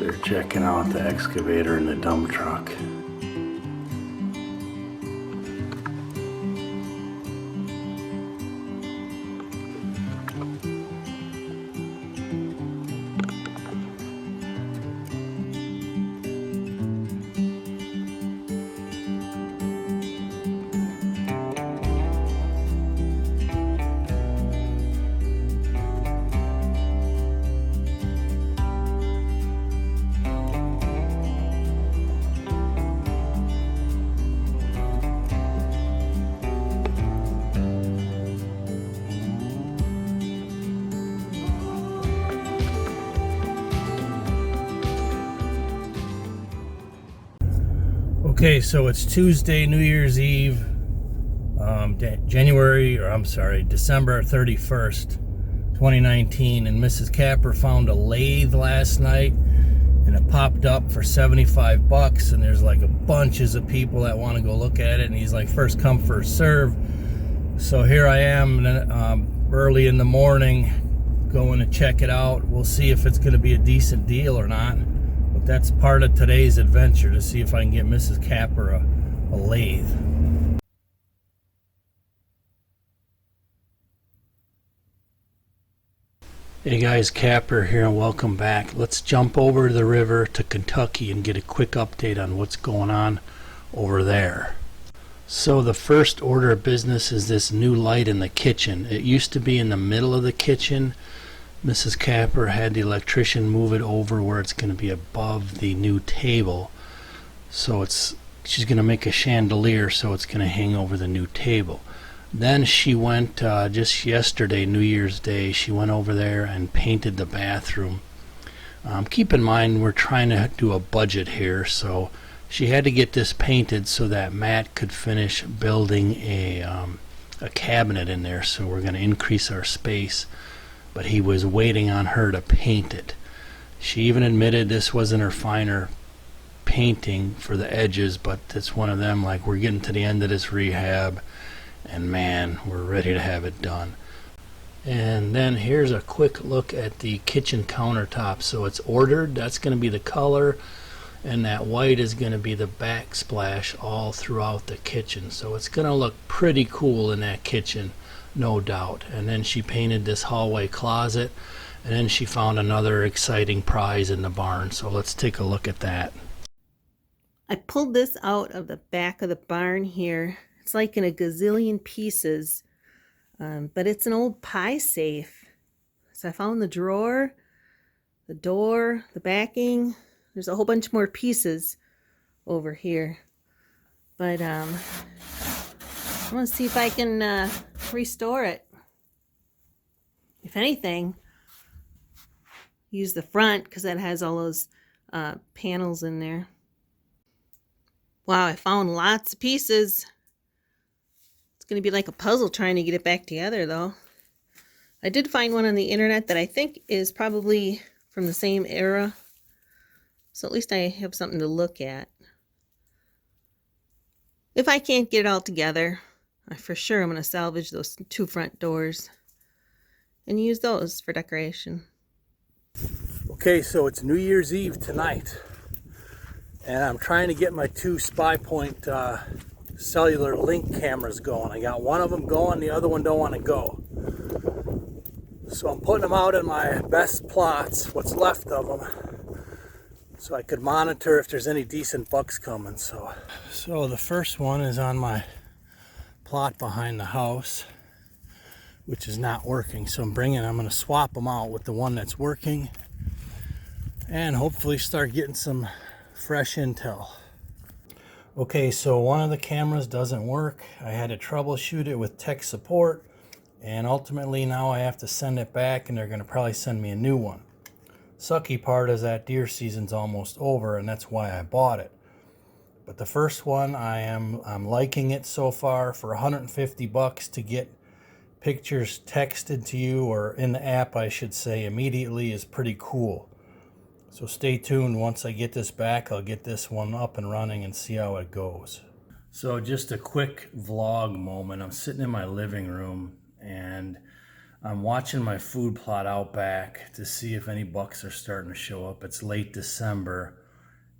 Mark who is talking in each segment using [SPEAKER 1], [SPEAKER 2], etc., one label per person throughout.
[SPEAKER 1] They're checking out the excavator and the dump truck. Okay, so it's Tuesday, New Year's Eve, December 31st, 2019, and Mrs. Kapper found a lathe last night, and it popped up for 75 bucks, and there's like a bunches of people that want to go look at it, and he's like, first come, first serve. So here I am, early in the morning, going to check it out. We'll see if it's going to be a decent deal or not. That's part of today's adventure, to see if I can get Mrs. Kapper a lathe. Hey guys, Kapper here and welcome back. Let's jump over to the river to Kentucky and get a quick update on what's going on over there. So the first order of business is this new light in the kitchen. It used to be in the middle of the kitchen. Mrs. Kapper had the electrician move it over where it's going to be above the new table. So she's going to make a chandelier, so it's going to hang over the new table. Then she went, just yesterday, New Year's Day, she went over there and painted the bathroom. Keep in mind we're trying to do a budget here, so she had to get this painted so that Matt could finish building a cabinet in there, so we're going to increase our space. But he was waiting on her to paint it. She even admitted this wasn't her finer painting for the edges, but it's one of them, like, we're getting to the end of this rehab and man, we're ready to have it done. And then here's a quick look at the kitchen countertop. So it's ordered, that's going to be the color, and that white is going to be the backsplash all throughout the kitchen. So it's going to look pretty cool in that kitchen, no doubt. And then she painted this hallway closet, and then she found another exciting prize in the barn. So let's take a look at that.
[SPEAKER 2] I pulled this out of the back of the barn here. It's like in a gazillion pieces, but it's an old pie safe. So I found the drawer, the door, the backing. There's a whole bunch more pieces over here, but I'm gonna see if I can restore it. If anything, use the front because that has all those panels in there. Wow, I found lots of pieces. It's going to be like a puzzle trying to get it back together, though. I did find one on the internet that I think is probably from the same era. So at least I have something to look at. If I can't get it all together, for sure I'm going to salvage those two front doors and use those for decoration.
[SPEAKER 1] Okay, so it's New Year's Eve tonight, and I'm trying to get my two Spypoint cellular link cameras going. I got one of them going, the other one don't want to go. So I'm putting them out in my best plots, what's left of them, so I could monitor if there's any decent bucks coming. So the first one is on my plot behind the house, which is not working. So I'm going to swap them out with the one that's working and hopefully start getting some fresh intel. Okay, so one of the cameras doesn't work. I had to troubleshoot it with tech support, and ultimately now I have to send it back, and they're going to probably send me a new one. Sucky part is that deer season's almost over, and that's why I bought it. But the first one, I'm liking it so far. For 150 bucks to get pictures texted to you, or in the app I should say, immediately, is pretty cool. So stay tuned. Once I get this back, I'll get this one up and running and see how it goes. So just a quick vlog moment. I'm sitting in my living room and I'm watching my food plot out back to see if any bucks are starting to show up. It's late December,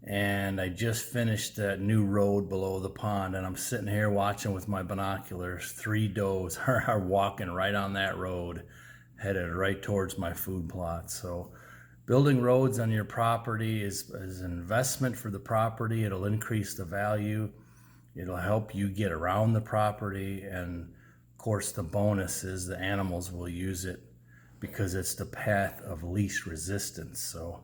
[SPEAKER 1] and I just finished that new road below the pond, and I'm sitting here watching with my binoculars. 3 does are walking right on that road, headed right towards my food plot. So building roads on your property is an investment for the property. It'll increase the value. It'll help you get around the property, and of course the bonus is the animals will use it because it's the path of least resistance. So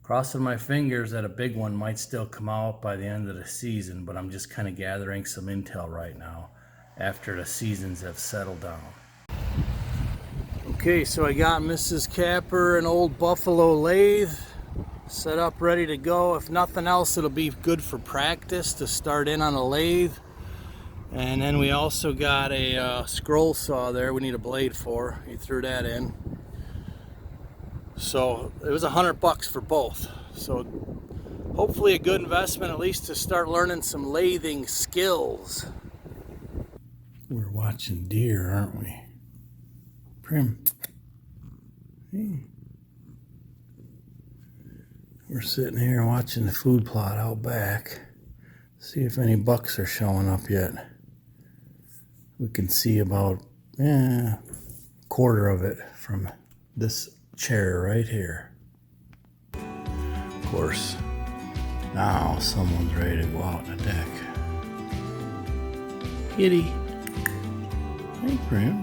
[SPEAKER 1] crossing my fingers that a big one might still come out by the end of the season, but I'm just kind of gathering some intel right now after the seasons have settled down. Okay, so I got Mrs. Kapper an old Buffalo lathe set up, ready to go. If nothing else, it'll be good for practice to start in on a lathe. And then we also got a scroll saw there we need a blade for. He threw that in. So it was $100 for both. So hopefully a good investment, at least to start learning some lathing skills. We're watching deer, aren't we? Prim. Hey. We're sitting here watching the food plot out back. See if any bucks are showing up yet. We can see about a quarter of it from this chair right here. Of course, now someone's ready to go out on the deck. Kitty. Hey, Prim.